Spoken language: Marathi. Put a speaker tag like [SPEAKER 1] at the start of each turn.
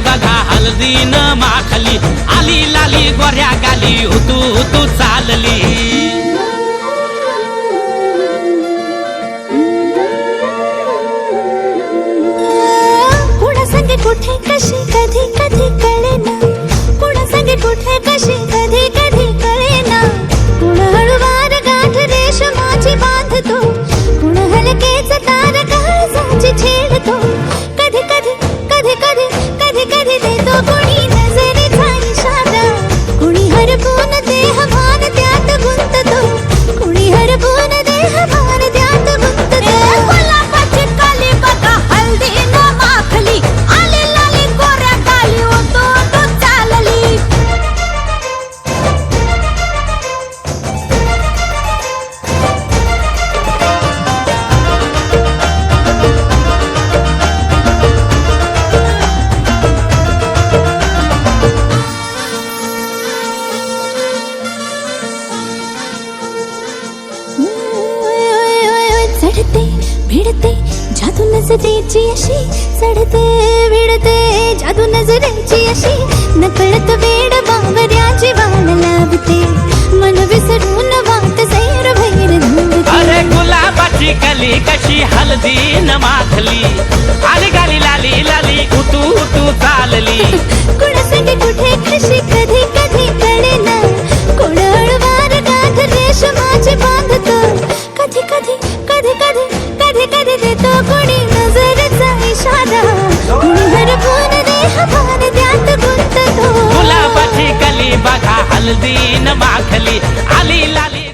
[SPEAKER 1] बघा हळदीन माखली आली लाली गोऱ्या गाली हुतू हुतू चालली
[SPEAKER 2] कुठे कशी कधी कधी कळेना कुणा संगे कुठे कशी कधी कधी कळेना कुण हळूवार गाठ रेशमाची बांधतो कुण हलकेच तार काळजाची छेडतो कधी कधी कधी कधी कधी कधी देतो कुणी नजरेचा इशारा कुणी हरपून देहभान त्यात गुंततो कुणी हरपून देहभान त्यात गुंततो गुलाबाची काली बघा हळदीन माखली चढते भिडते जादू नजरेची अशी चढते भिडते जादू नजरेची अशी नकळत वेड बावऱ्याची वाण लावते मन विसरून वाट सैर भैर धुवते
[SPEAKER 1] अरे गुलाबाची कली कशी हळदीन माखली आली गाली लाली लाली उतू उतू चालली
[SPEAKER 2] कुणा संगे कुठे कशी कधी कधी कळेना कोण हळूवार गाठ रेशमाची बांधतो कधी कधी कधी कधी कधी कधी देतो कोणी नजरेचा इशारा कुणी हरपून देहभान त्यात गुंततो
[SPEAKER 1] गुलाबाची कली बघा हळदीन माखली आली लाली